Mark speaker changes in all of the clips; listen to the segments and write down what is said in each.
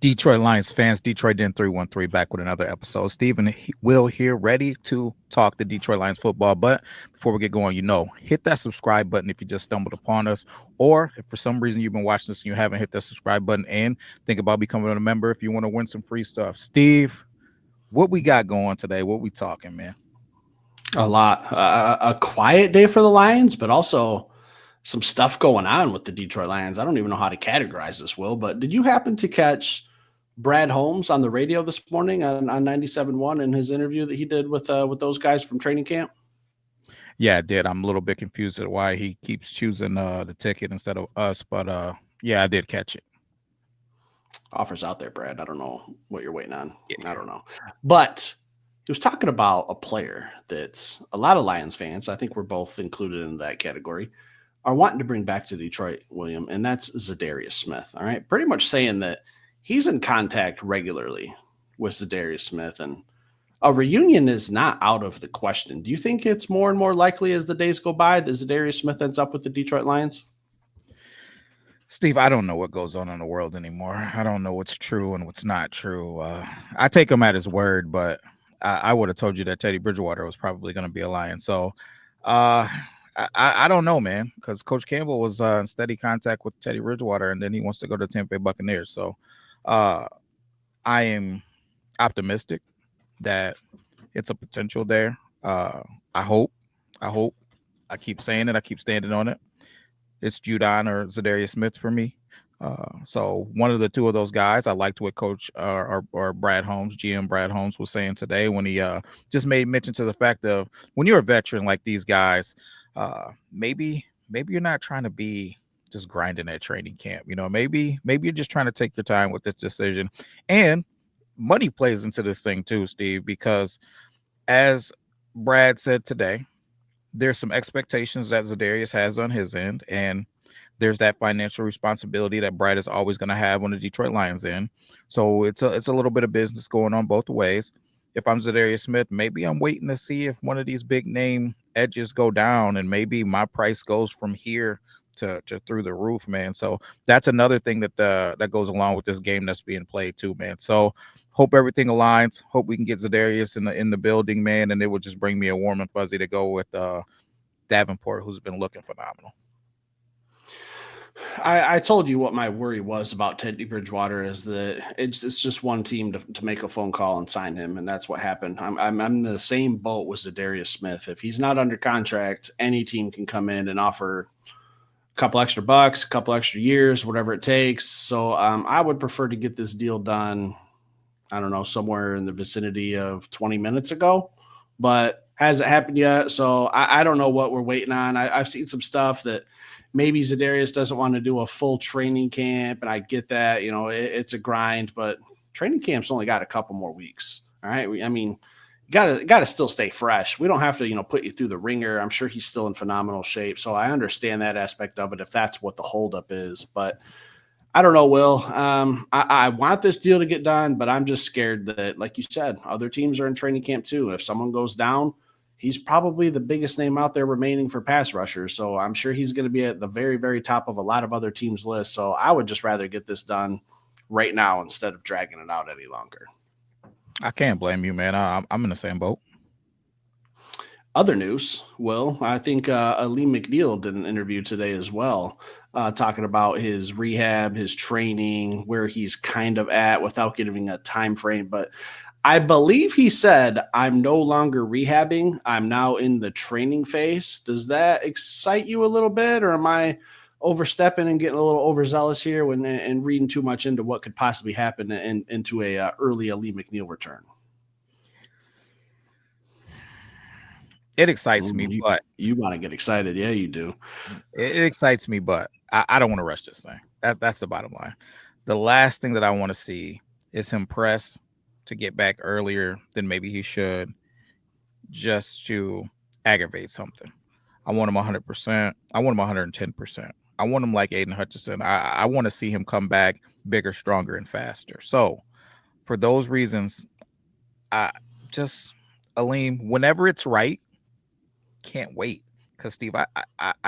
Speaker 1: Detroit Lions fans, Detroit Den 313 back with another episode. Steven Will here, ready to talk the Detroit Lions football. But before we get going, hit that subscribe button if you just stumbled upon us, or if for some reason you've been watching this and you haven't hit that subscribe button, and think about becoming a member if you want to win some free stuff. Steve, what we got going today? What we talking, man?
Speaker 2: A lot. A quiet day for the Lions, but also some stuff going on with the Detroit Lions. I don't even know how to categorize this, Will, but did you happen to catch Brad Holmes on the radio this morning on 97.1 in his interview that he did with those guys from training camp?
Speaker 1: Yeah, I did. I'm a little bit confused at why he keeps choosing the ticket instead of us, but yeah, I did catch it.
Speaker 2: Offers out there, Brad. I don't know what you're waiting on.
Speaker 1: Yeah.
Speaker 2: I don't know. But he was talking about a player that's a lot of Lions fans, I think we're both included in that category, are wanting to bring back to Detroit, William, and that's Zadarius Smith. All right. Pretty much saying that he's in contact regularly with Zadarius Smith, and a reunion is not out of the question. Do you think it's more and more likely as the days go by that Zadarius Smith ends up with the Detroit Lions?
Speaker 1: Steve, I don't know what goes on in the world anymore. I don't know what's true and what's not true. I take him at his word, but I would have told you that Teddy Bridgewater was probably going to be a Lion. So uh, I don't know, man, because Coach Campbell was in steady contact with Teddy Bridgewater, and then he wants to go to Tampa Bay Buccaneers. So uh, I am optimistic that it's a potential there. I hope. I hope. I keep saying it. I keep standing on it. It's Judon or Zadarius Smith for me. So one of the two of those guys. I liked what Coach or Brad Holmes, GM Brad Holmes, was saying today when he just made mention to the fact of when you're a veteran like these guys, maybe you're not trying to be just grinding at training camp. Maybe you're just trying to take your time with this decision, and money plays into this thing too, Steve, because as Brad said today, there's some expectations that Zadarius has on his end, and there's that financial responsibility that Brad is always going to have on the Detroit Lions end. So it's a little bit of business going on both ways. If I'm Zadarius Smith, maybe I'm waiting to see if one of these big name edges go down, and maybe my price goes from here to through the roof, man. So that's another thing that goes along with this game that's being played too, man. So hope everything aligns. Hope we can get Zadarius in the building, man, and it would just bring me a warm and fuzzy to go with Davenport, who's been looking phenomenal.
Speaker 2: I told you what my worry was about Teddy Bridgewater is that it's just one team to make a phone call and sign him, and that's what happened. I'm in the same boat with Zadarius Smith. If he's not under contract, any team can come in and offer a couple extra bucks, a couple extra years, whatever it takes. So I would prefer to get this deal done. I don't know, somewhere in the vicinity of 20 minutes ago, but hasn't happened yet. So I don't know what we're waiting on. I've seen some stuff that maybe Zadarius doesn't want to do a full training camp, and I get that. It's a grind, but training camp's only got a couple more weeks. All right, I mean, you gotta still stay fresh. We don't have to put you through the ringer. I'm sure he's still in phenomenal shape, so I understand that aspect of it if that's what the holdup is. But I don't know, Will. I want this deal to get done, but I'm just scared that, like you said, other teams are in training camp too. If someone goes down, he's probably the biggest name out there remaining for pass rushers. So I'm sure he's going to be at the very, very top of a lot of other teams' lists. So I would just rather get this done right now instead of dragging it out any longer.
Speaker 1: I can't blame you, man. I'm in the same boat.
Speaker 2: Other news, Will, I think Ali McNeil did an interview today as well, talking about his rehab, his training, where he's kind of at without giving a time frame. But I believe he said, I'm no longer rehabbing. I'm now in the training phase. Does that excite you a little bit, or am I overstepping and getting a little overzealous here and reading too much into what could possibly happen into a early Ali McNeil return?
Speaker 1: It excites
Speaker 2: Ooh,
Speaker 1: me, but
Speaker 2: you want to get excited. Yeah, you do.
Speaker 1: it excites me, but I don't want to rush this thing. That's the bottom line. The last thing that I want to see is him press to get back earlier than maybe he should, just to aggravate something. I want him 100%. I want him 110%. I want him like Aiden Hutchinson. I want to see him come back bigger, stronger, and faster. So for those reasons, I just Aleem, whenever it's right, can't wait. Because Steve, I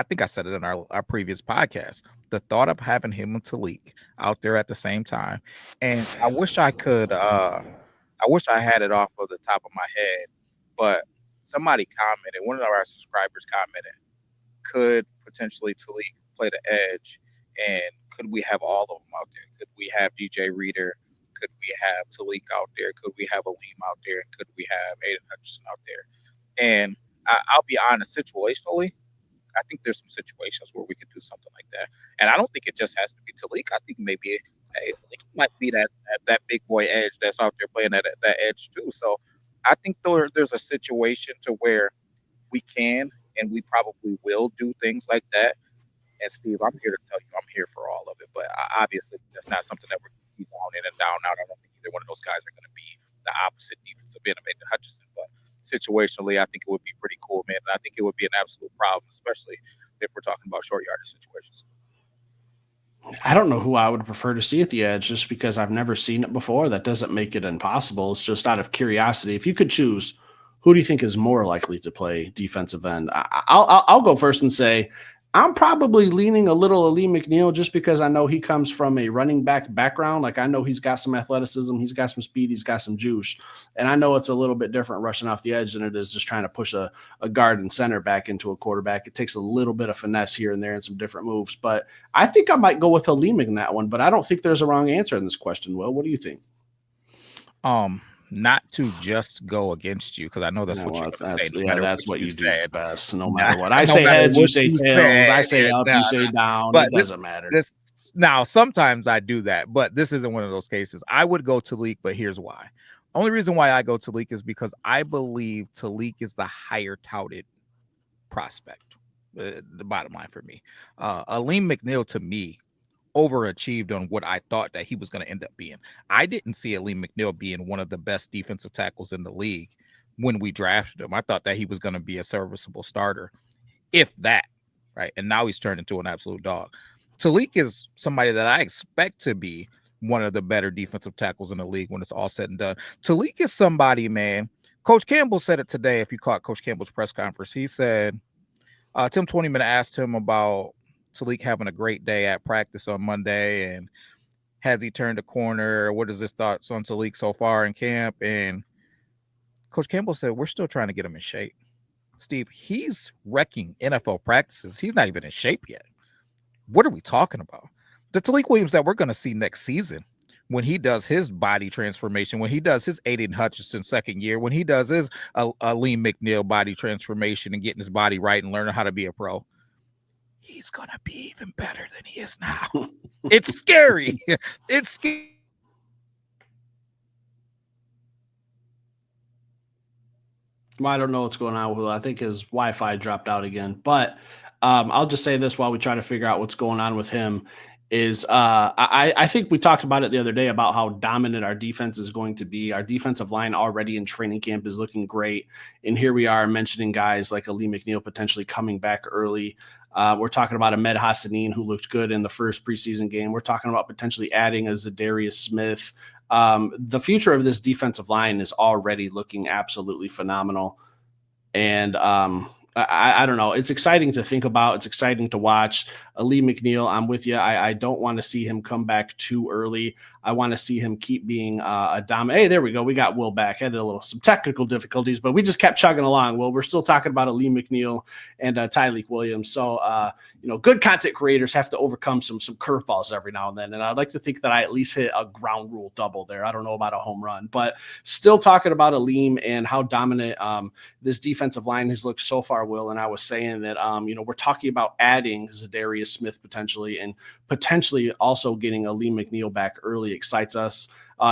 Speaker 1: think I said it in our previous podcast. The thought of having him and Talik out there at the same time, and I wish I had it off of the top of my head, but somebody commented, one of our subscribers commented, could potentially Talik play the edge, and could we have all of them out there? Could we have DJ Reader? Could we have Talik out there? Could we have Aleem out there? And could we have Aiden Hutchinson out there? And I'll be honest, situationally, I think there's some situations where we could do something like that. And I don't think it just has to be Talik. I think maybe hey, Talik might be that big boy edge that's out there playing that edge too. So I think there's a situation to where we can and we probably will do things like that. And Steve, I'm here to tell you, I'm here for all of it. But obviously, that's not something that we're going to see down in and down out. I don't think either one of those guys are going to be the opposite defensive end of Aiden Hutchinson. But situationally, I think it would be pretty cool, man. And I think it would be an absolute problem, especially if we're talking about short yardage situations.
Speaker 2: I don't know who I would prefer to see at the edge just because I've never seen it before. That doesn't make it impossible. It's just out of curiosity. If you could choose, who do you think is more likely to play defensive end? I'll go first and say I'm probably leaning a little Aleem McNeil just because I know he comes from a running back background. Like I know he's got some athleticism, he's got some speed, he's got some juice. And I know it's a little bit different rushing off the edge than it is just trying to push a guard and center back into a quarterback. It takes a little bit of finesse here and there and some different moves. But I think I might go with Aleem in that one. But I don't think there's a wrong answer in this question, Will. What do you think?
Speaker 1: Not to just go against you because I know that's
Speaker 2: Yeah,
Speaker 1: what you're
Speaker 2: well,
Speaker 1: going to say.
Speaker 2: that's
Speaker 1: No
Speaker 2: yeah,
Speaker 1: matter
Speaker 2: that's
Speaker 1: what
Speaker 2: what
Speaker 1: you
Speaker 2: you do
Speaker 1: said,
Speaker 2: best. No
Speaker 1: nah,
Speaker 2: matter what I
Speaker 1: no
Speaker 2: say,
Speaker 1: matter
Speaker 2: heads, you
Speaker 1: what
Speaker 2: say
Speaker 1: you
Speaker 2: tails. I
Speaker 1: said,
Speaker 2: say
Speaker 1: yeah,
Speaker 2: up, you say down. It
Speaker 1: but
Speaker 2: doesn't matter.
Speaker 1: this now sometimes I do that, but this isn't one of those cases. I would go Talik, but here's why. Only reason why I go Talik is because I believe Talik is the higher touted prospect. The bottom line for me, Aleem McNeil to me overachieved on what I thought that he was going to end up being. I didn't see Aleem McNeil being one of the best defensive tackles in the league when we drafted him. I thought that he was going to be a serviceable starter, if that, right? And now he's turned into an absolute dog. Talik is somebody that I expect to be one of the better defensive tackles in the league when it's all said and done. Talik is somebody, man. Coach Campbell said it today. If you caught Coach Campbell's press conference, he said, Tim Twentyman asked him about Talik having a great day at practice on Monday and has he turned a corner? What is his thoughts on Talik so far in camp? And Coach Campbell said, we're still trying to get him in shape. Steve, he's wrecking NFL practices. He's not even in shape yet. What are we talking about? The Talik Williams that we're going to see next season, when he does his body transformation, when he does his Aiden Hutchinson second year, when he does his Aleem McNeil body transformation and getting his body right and learning how to be a pro, he's going to be even better than he is now. It's scary. It's scary.
Speaker 2: Well, I don't know what's going on with Will. I think his Wi-Fi dropped out again. But I'll just say this while we try to figure out what's going on with him is I think we talked about it the other day about how dominant our defense is going to be. Our defensive line already in training camp is looking great. And here we are mentioning guys like Aleem McNeil potentially coming back early. We're talking about Ahmed Hassanin, who looked good in the first preseason game. We're talking about potentially adding a Zadarius Smith. The future of this defensive line is already looking absolutely phenomenal. And I don't know. It's exciting to think about. It's exciting to watch. Aleem McNeil, I'm with you. I don't want to see him come back too early. I want to see him keep being a dominant. Hey, there we go. We got Will back. Had some technical difficulties, but we just kept chugging along. Well, we're still talking about Aleem McNeil and Tyleek Williams. So, good content creators have to overcome some curveballs every now and then. And I'd like to think that I at least hit a ground rule double there. I don't know about a home run, but still talking about Aleem and how dominant this defensive line has looked so far, Will. And I was saying that, we're talking about adding Zadarius Smith potentially and potentially also getting Aleem McNeil back early excites us.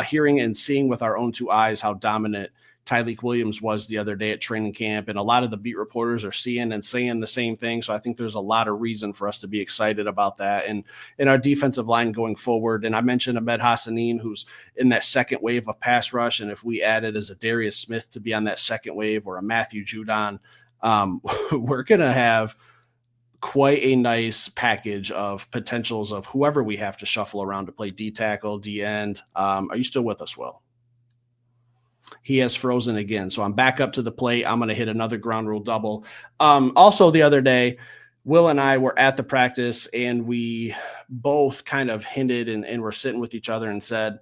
Speaker 2: Hearing and seeing with our own two eyes how dominant Tyleek Williams was the other day at training camp. And a lot of the beat reporters are seeing and saying the same thing. So I think there's a lot of reason for us to be excited about that. And in our defensive line going forward, and I mentioned Ahmed Hassanin, who's in that second wave of pass rush. And if we added as a Darius Smith to be on that second wave or a Matthew Judon, we're going to have quite a nice package of potentials of whoever we have to shuffle around to play D tackle, D end. Are you still with us, Will? He has frozen again. So I'm back up to the plate. I'm going to hit another ground rule double. Also, the other day, Will and I were at the practice and we both kind of hinted and were sitting with each other and said,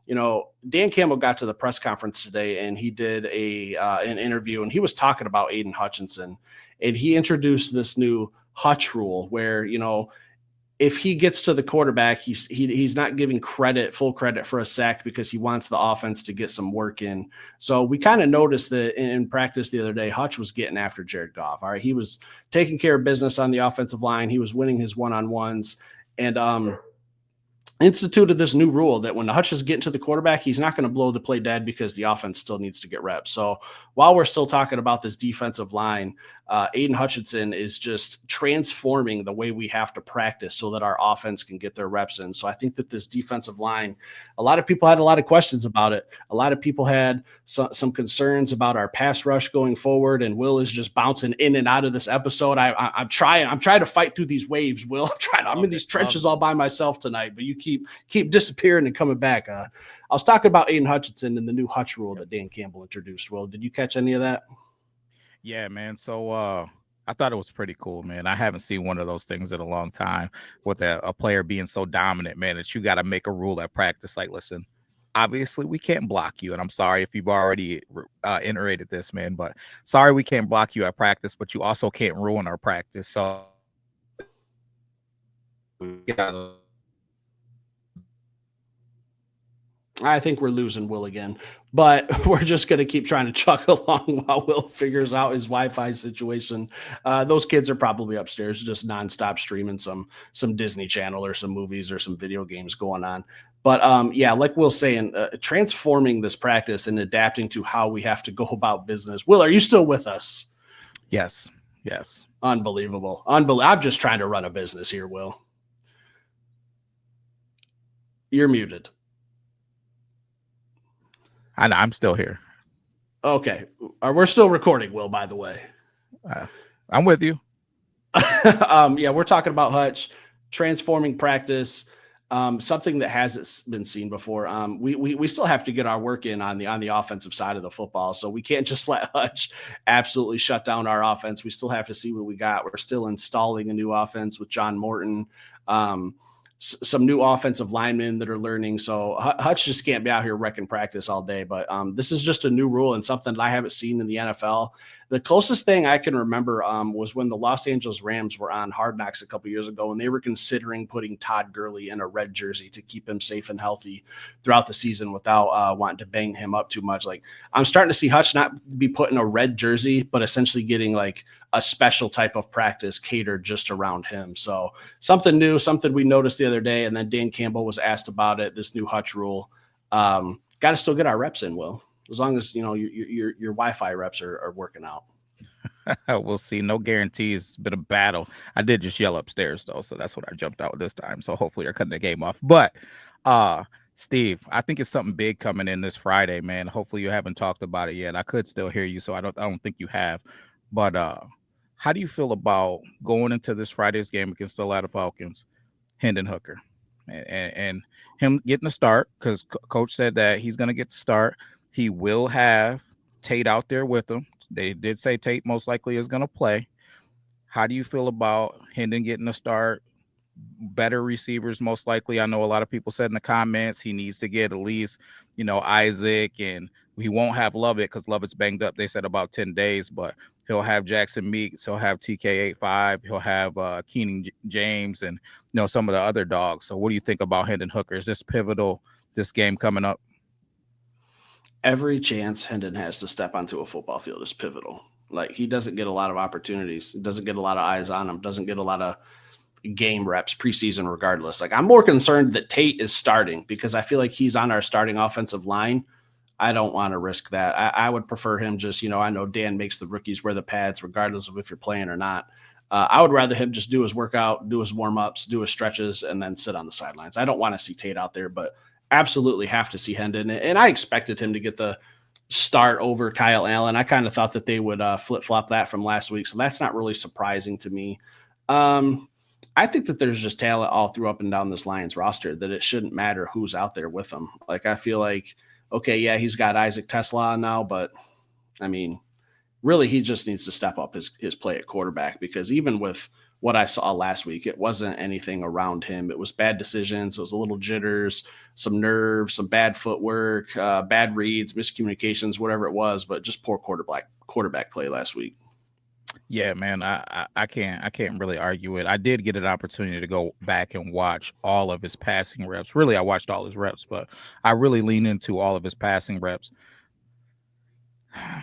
Speaker 2: Dan Campbell got to the press conference today and he did an interview and he was talking about Aiden Hutchinson and he introduced this new hutch rule where, if he gets to the quarterback, he's not giving full credit for a sack because he wants the offense to get some work in. So we kind of noticed that in practice the other day, Hutch was getting after Jared Goff. All right, he was taking care of business on the offensive line. He was winning his one-on-ones, and instituted this new rule that when the Hutch is getting to the quarterback, he's not going to blow the play dead because the offense still needs to get reps. So while we're still talking about this defensive line, Aiden Hutchinson is just transforming the way we have to practice so that our offense can get their reps in. So I think that this defensive line, a lot of people had a lot of questions about it. A lot of people had some concerns about our pass rush going forward, and Will is just bouncing in and out of this episode. I'm trying to fight through these waves, Will. I'm in these trenches all by myself tonight, but you keep disappearing and coming back. I was talking about Aiden Hutchinson and the new hutch rule that Dan Campbell introduced. Will, did you catch any of that?
Speaker 1: Yeah, man. So I thought it was pretty cool, man. I haven't seen one of those things in a long time with a player being so dominant, man, that you got to make a rule at practice. Like, listen, obviously we can't block you. And I'm sorry if you've already iterated this, man, but sorry we can't block you at practice, but you also can't ruin our practice. So yeah.
Speaker 2: I think we're losing Will again, but we're just going to keep trying to chuck along while Will figures out his Wi-Fi situation. Those kids are probably upstairs just nonstop streaming some Disney Channel or some movies or some video games going on. But yeah, like Will's saying, transforming this practice and adapting to how we have to go about business. Will, are you still with us?
Speaker 1: Yes.
Speaker 2: Unbelievable. I'm just trying to run a business here, Will. You're muted.
Speaker 1: I'm still here.
Speaker 2: Okay. We're still recording, Will, by the way.
Speaker 1: I'm with you.
Speaker 2: Yeah, we're talking about Hutch, transforming practice, something that hasn't been seen before. We still have to get our work in on the offensive side of the football, so we can't just let Hutch absolutely shut down our offense. We still have to see what we got. We're still installing a new offense with John Morton. Some new offensive linemen that are learning. So Hutch just can't be out here wrecking practice all day. But this is just a new rule and something that I haven't seen in the NFL. The closest thing I can remember was when the Los Angeles Rams were on Hard Knocks a couple years ago, and they were considering putting Todd Gurley in a red jersey to keep him safe and healthy throughout the season without wanting to bang him up too much. Like, I'm starting to see Hutch not be put in a red jersey, but essentially getting like a special type of practice catered just around him. So something new, something we noticed the other day. And then Dan Campbell was asked about it, this new Hutch rule. Got to still get our reps in, Will, as long as, your Wi-Fi reps are working out.
Speaker 1: We'll see. No guarantees. It's been a battle. I did just yell upstairs though, so that's what I jumped out this time. So hopefully they're cutting the game off. But Steve, I think it's something big coming in this Friday, man. Hopefully you haven't talked about it yet. I could still hear you, so I don't think you have. But how do you feel about going into this Friday's game against the Atlanta Falcons, Hendon Hooker, and him getting a start? Because Coach said that he's going to get the start. He will have Tate out there with him. They did say Tate most likely is going to play. How do you feel about Hendon getting a start? Better receivers, most likely. I know a lot of people said in the comments he needs to get at least, Isaac, and he won't have Lovett because Lovett's banged up. They said about 10 days, but he'll have Jackson Meeks, he'll have TK85, he'll have Keenan James, and some of the other dogs. So what do you think about Hendon Hooker? Is this pivotal, this game coming up?
Speaker 2: Every chance Hendon has to step onto a football field is pivotal. Like, he doesn't get a lot of opportunities, doesn't get a lot of eyes on him, doesn't get a lot of game reps preseason regardless. Like, I'm more concerned that Tate is starting because I feel like he's on our starting offensive line. I don't want to risk that. I would prefer him just, I know Dan makes the rookies wear the pads regardless of if you're playing or not. I would rather him just do his workout, do his warm-ups, do his stretches, and then sit on the sidelines. I don't want to see Tate out there, but absolutely have to see Hendon. And I expected him to get the start over Kyle Allen. I kind of thought that they would flip-flop that from last week, so that's not really surprising to me. I think that there's just talent all through up and down this Lions roster that it shouldn't matter who's out there with them. Like, I feel like okay, yeah, he's got Isaac Tesla on now, but I mean, really, he just needs to step up his play at quarterback, because even with what I saw last week, it wasn't anything around him. It was bad decisions, it was a little jitters, some nerves, some bad footwork, bad reads, miscommunications, whatever it was, but just poor quarterback play last week.
Speaker 1: Yeah, man, I can't really argue it. I did get an opportunity to go back and watch all of his passing reps. Really, I watched all his reps, but I really lean into all of his passing reps.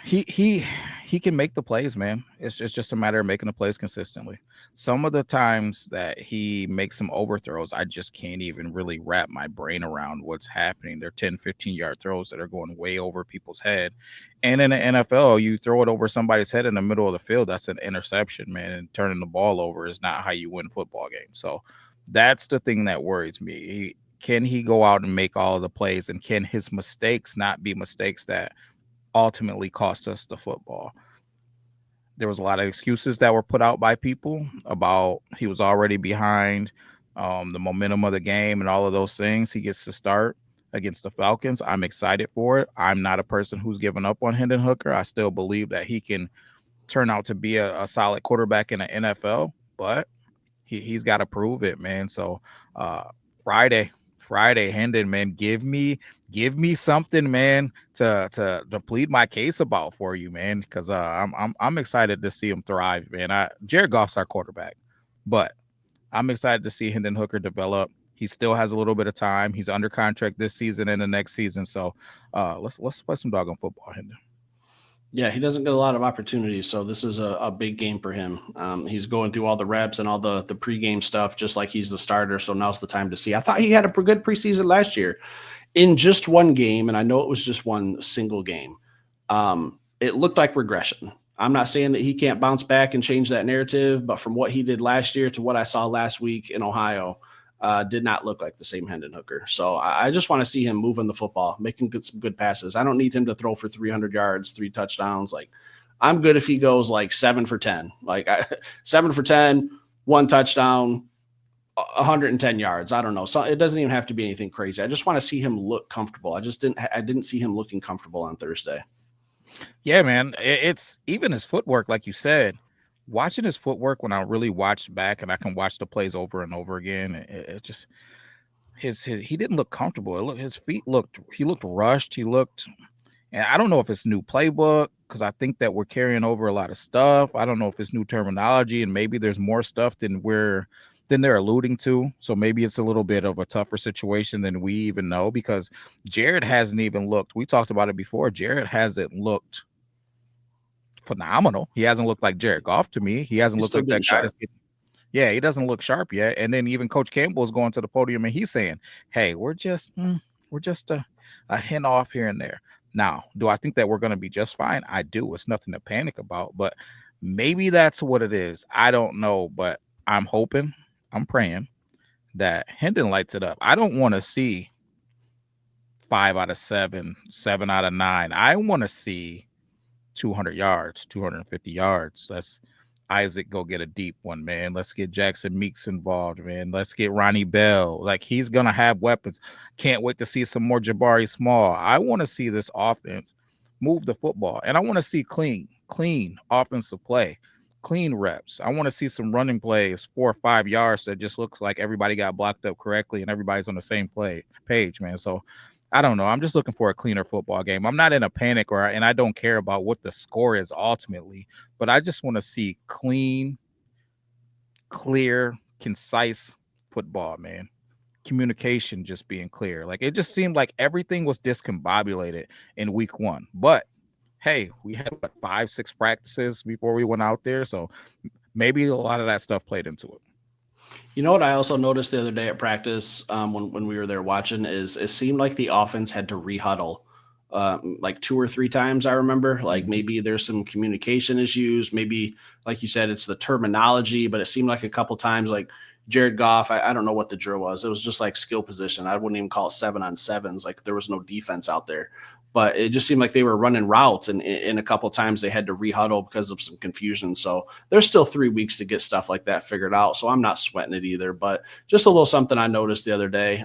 Speaker 1: He he he can make the plays, man. It's just a matter of making the plays consistently. Some of the times that he makes some overthrows, I just can't even really wrap my brain around what's happening. They're 10, 15-yard throws that are going way over people's head. And in the NFL, you throw it over somebody's head in the middle of the field, that's an interception, man. And turning the ball over is not how you win football games. So that's the thing that worries me. Can he go out and make all of the plays, and can his mistakes not be mistakes that ultimately cost us the football? There was a lot of excuses that were put out by people about he was already behind, the momentum of the game and all of those things. He gets to start against the Falcons. I'm excited for it. I'm not a person who's given up on Hendon Hooker. I still believe that he can turn out to be a solid quarterback in the NFL, but he's got to prove it, man. So uh Friday, Friday, Hendon, man, give me something, man, to plead my case about for you, man, because I'm excited to see him thrive, man. Jared Goff's our quarterback, but I'm excited to see Hendon Hooker develop. He still has a little bit of time. He's under contract this season and the next season, so let's play some doggone football, Hendon.
Speaker 2: Yeah, he doesn't get a lot of opportunities, so this is a big game for him. He's going through all the reps and all the pregame stuff, just like he's the starter. So now's the time to see. I thought he had a good preseason last year in just one game, and I know it was just one single game. It looked like regression. I'm not saying that he can't bounce back and change that narrative, but from what he did last year to what I saw last week in Ohio, did not look like the same Hendon Hooker. So I just want to see him moving the football, making some good passes. I don't need him to throw for 300 yards, 3 touchdowns. Like, I'm good if he goes like 7 for 10, like 7 for 10, 1 touchdown, 110 yards. I don't know. So it doesn't even have to be anything crazy. I just want to see him look comfortable. I didn't see him looking comfortable on Thursday.
Speaker 1: Yeah, man. It's even his footwork, like you said. Watching his footwork when I really watched back and I can watch the plays over and over again, it just his he didn't look comfortable. His feet looked he looked rushed. He looked, and I don't know if it's new playbook because I think that we're carrying over a lot of stuff. I don't know if it's new terminology and maybe there's more stuff than they're alluding to. So maybe it's a little bit of a tougher situation than we even know because Jared hasn't even looked. We talked about it before. Jared hasn't looked phenomenal. He hasn't looked like Jared Goff to me. He hasn't
Speaker 2: He's
Speaker 1: looked
Speaker 2: still
Speaker 1: like
Speaker 2: getting
Speaker 1: that guy
Speaker 2: sharp.
Speaker 1: that's getting, yeah, he doesn't look sharp yet. And then even Coach Campbell is going to the podium and he's saying, "Hey, we're just a hint off here and there." Now, do I think that we're going to be just fine? I do. It's nothing to panic about, but maybe that's what it is. I don't know, but I'm hoping, I'm praying that Hendon lights it up. I don't want to see 5 out of 7, 7 out of 9. I want to see 200 yards, 250 yards. Let's Isaac go get a deep one, man. Let's get Jackson Meeks involved, man. Let's get Ronnie Bell. Like he's gonna have weapons. Can't wait to see some more Jabari Small. I want to see this offense move the football, and I want to see clean offensive play, clean reps. I want to see some running plays, 4 or 5 yards that just looks like everybody got blocked up correctly and everybody's on the same play page, man. So I don't know. I'm just looking for a cleaner football game. I'm not in a panic and I don't care about what the score is ultimately, but I just want to see clean, clear, concise football, man. Communication just being clear. Like it just seemed like everything was discombobulated in week 1. But hey, we had what 5, 6 practices before we went out there, so maybe a lot of that stuff played into it.
Speaker 2: You know what I also noticed the other day at practice, when we were there watching, is it seemed like the offense had to rehuddle like 2 or 3 times. I remember, like,
Speaker 1: Mhm.
Speaker 2: maybe there's some communication issues. Maybe, like you said, it's the terminology, but it seemed like a couple times, like Jared Goff. I don't know what the drill was. It was just like skill position. I wouldn't even call it 7 on 7s. Like there was no defense out there. But it just seemed like they were running routes, and in a couple times they had to rehuddle because of some confusion. So there's still 3 weeks to get stuff like that figured out. So I'm not sweating it either. But just a little something I noticed the other day.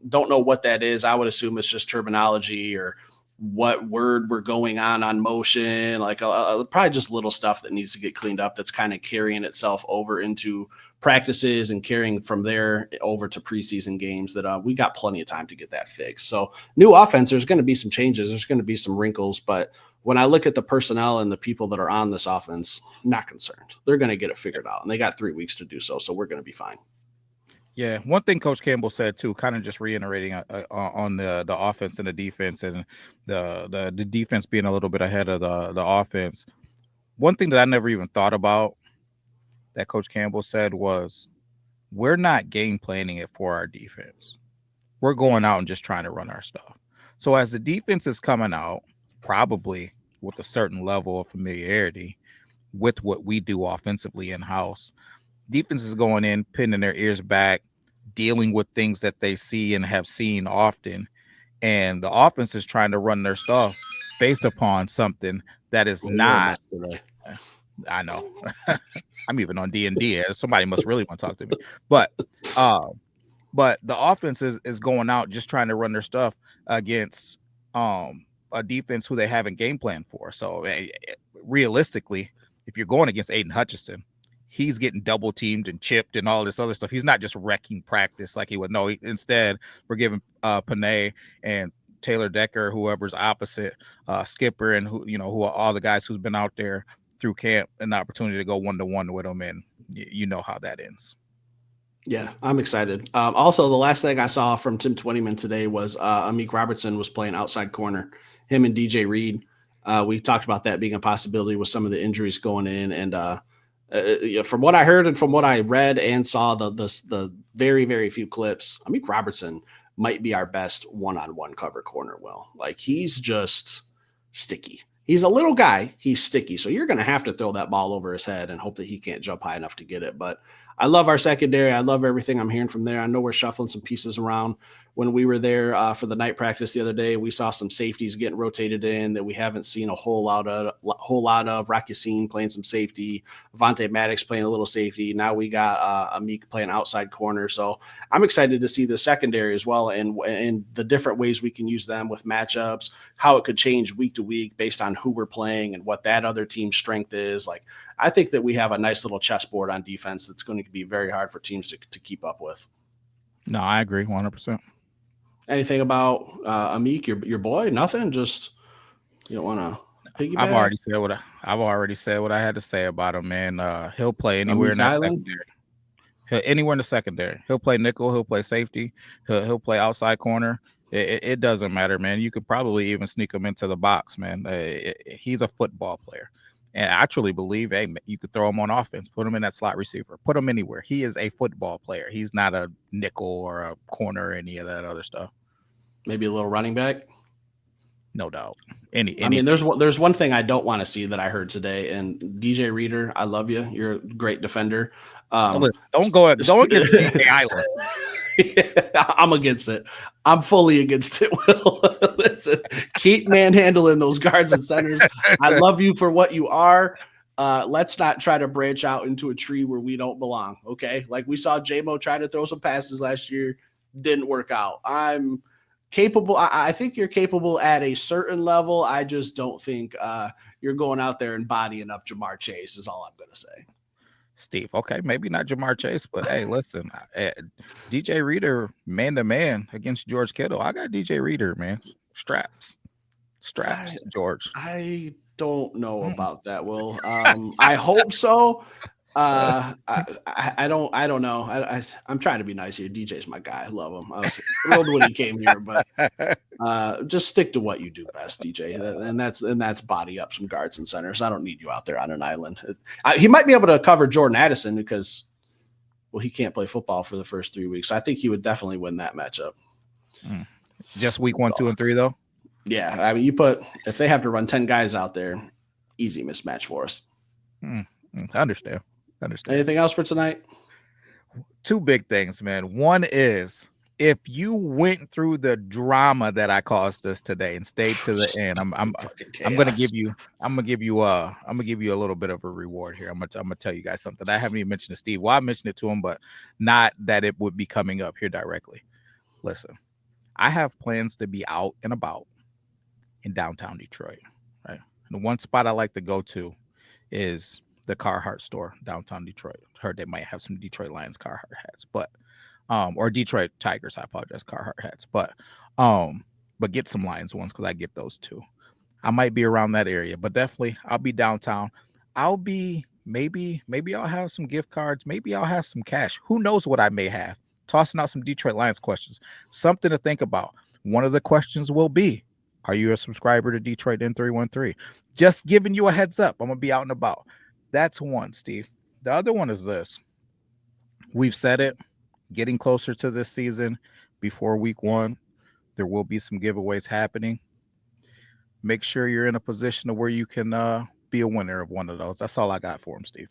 Speaker 2: Don't know what that is. I would assume it's just terminology or what word we're going on motion, like probably just little stuff that needs to get cleaned up that's kind of carrying itself over into practices and carrying from there over to preseason games that we got plenty of time to get that fixed. So new offense, there's going to be some changes. There's going to be some wrinkles, but when I look at the personnel and the people that are on this offense, not concerned. They're going to get it figured out, and they got 3 weeks to do so. So we're going to be fine.
Speaker 1: Yeah, one thing Coach Campbell said too, kind of just reiterating on the offense and the defense, and the defense being a little bit ahead of the offense. One thing that I never even thought about that Coach Campbell said was, we're not game planning it for our defense. We're going out and just trying to run our stuff. So as the defense is coming out, probably with a certain level of familiarity with what we do offensively in-house, defense is going in, pinning their ears back, dealing with things that they see and have seen often. And the offense is trying to run their stuff based upon something that is not. I know. I'm even on D&D. Somebody must really want to talk to me. But the offense is going out just trying to run their stuff against a defense who they haven't game plan for. So realistically, if you're going against Aiden Hutchinson, he's getting double teamed and chipped and all this other stuff. He's not just wrecking practice like he would. No, instead we're giving Panay and Taylor Decker, whoever's opposite, Skipper, and who are all the guys who's been out there through camp, an opportunity to go 1-to-1 with them, and you know how that ends.
Speaker 2: Yeah, I'm excited. Also, the last thing I saw from Tim Twentyman today was Amik Robertson was playing outside corner. Him and DJ Reed. We talked about that being a possibility with some of the injuries going in, and from what I heard and from what I read and saw, the very, very few clips, Amik Robertson might be our best one-on-one cover corner. Will, like, he's just sticky. He's a little guy. He's sticky. So you're going to have to throw that ball over his head and hope that he can't jump high enough to get it. But I love our secondary. I love everything I'm hearing from there. I know we're shuffling some pieces around. When we were there for the night practice the other day, we saw some safeties getting rotated in that we haven't seen a whole lot of. Rocky Scene playing some safety, Avante Maddox playing a little safety. Now we got Amik playing outside corner. So I'm excited to see the secondary as well, and the different ways we can use them with matchups, how it could change week to week based on who we're playing and what that other team's strength is. Like, I think that we have a nice little chessboard on defense that's going to be very hard for teams to keep up with.
Speaker 1: No, I agree 100%.
Speaker 2: Anything about Amik, your boy? Nothing. Just, you don't want to piggyback.
Speaker 1: I've already said what I had to say about him, man. He'll play anywhere in that secondary. Anywhere in the secondary. He'll play nickel. He'll play safety. He'll play outside corner. It doesn't matter, man. You could probably even sneak him into the box, man. He's a football player. And I truly believe, hey, you could throw him on offense, put him in that slot receiver, put him anywhere. He is a football player. He's not a nickel or a corner or any of that other stuff.
Speaker 2: Maybe a little running back.
Speaker 1: No doubt.
Speaker 2: I mean, there's one thing I don't want to see that I heard today. And DJ Reader, I love you. You're a great defender.
Speaker 1: Don't go against DJ Island.
Speaker 2: I'm against it. I'm fully against it. Will, listen, keep manhandling those guards and centers. I love you for what you are. Let's not try to branch out into a tree where we don't belong. Okay, like we saw J-Mo try to throw some passes last year, didn't work out. I'm capable. I think you're capable at a certain level. I just don't think you're going out there and bodying up Jamar Chase is all I'm going to say.
Speaker 1: Steve, okay, maybe not Jamar Chase, but hey, listen, DJ Reader, man-to-man against George Kittle. I got DJ Reader, man. Straps, George.
Speaker 2: I don't know about that, Will. I hope so. I don't know. I'm trying to be nice here. DJ's my guy. I love him. I was thrilled when he came here, but just stick to what you do best, DJ. And that's body up some guards and centers. I don't need you out there on an island. He might be able to cover Jordan Addison because, well, he can't play football for the first 3 weeks. So I think he would definitely win that matchup.
Speaker 1: Just week 1, 2, and 3, though.
Speaker 2: Yeah, I mean, if they have to run 10 guys out there, easy mismatch for us.
Speaker 1: I understand.
Speaker 2: Anything else for tonight?
Speaker 1: 2 big things, man. One is, if you went through the drama that I caused us today and stayed to the end, I'm gonna give you a little bit of a reward here. I'm gonna tell you guys something. I haven't even mentioned to Steve. Well, I mentioned it to him, but not that it would be coming up here directly. listen, I have plans to be out and about in downtown Detroit, right? And the one spot I like to go to is the Carhartt store downtown Detroit. Heard they might have some Detroit Lions Carhartt hats, but or Detroit Tigers, I apologize, Carhartt hats, but get some Lions ones because I get those too. I might be around that area, but definitely I'll be downtown. I'll be maybe I'll have some gift cards, maybe I'll have some cash. Who knows what I may have? Tossing out some Detroit Lions questions. Something to think about. One of the questions will be, are you a subscriber to Detroit N313? Just giving you a heads up. I'm gonna be out and about. That's one, Steve. The other one is this. We've said it, getting closer to this season before week 1, there will be some giveaways happening. Make sure you're in a position to where you can be a winner of one of those. That's all I got for him, Steve.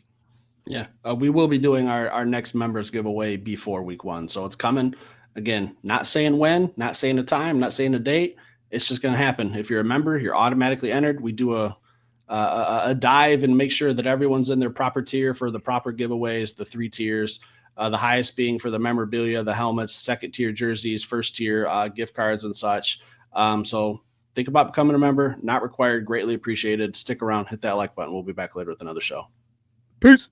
Speaker 2: Yeah, we will be doing our next members giveaway before week 1. So it's coming. Again, not saying when, not saying the time, not saying the date. It's just going to happen. If you're a member, you're automatically entered. We do a dive and make sure that everyone's in their proper tier for the proper giveaways, the 3 tiers. The highest being for the memorabilia, the helmets, second tier jerseys, first tier gift cards and such. So think about becoming a member. Not required. Greatly appreciated. Stick around. Hit that like button. We'll be back later with another show.
Speaker 1: Peace.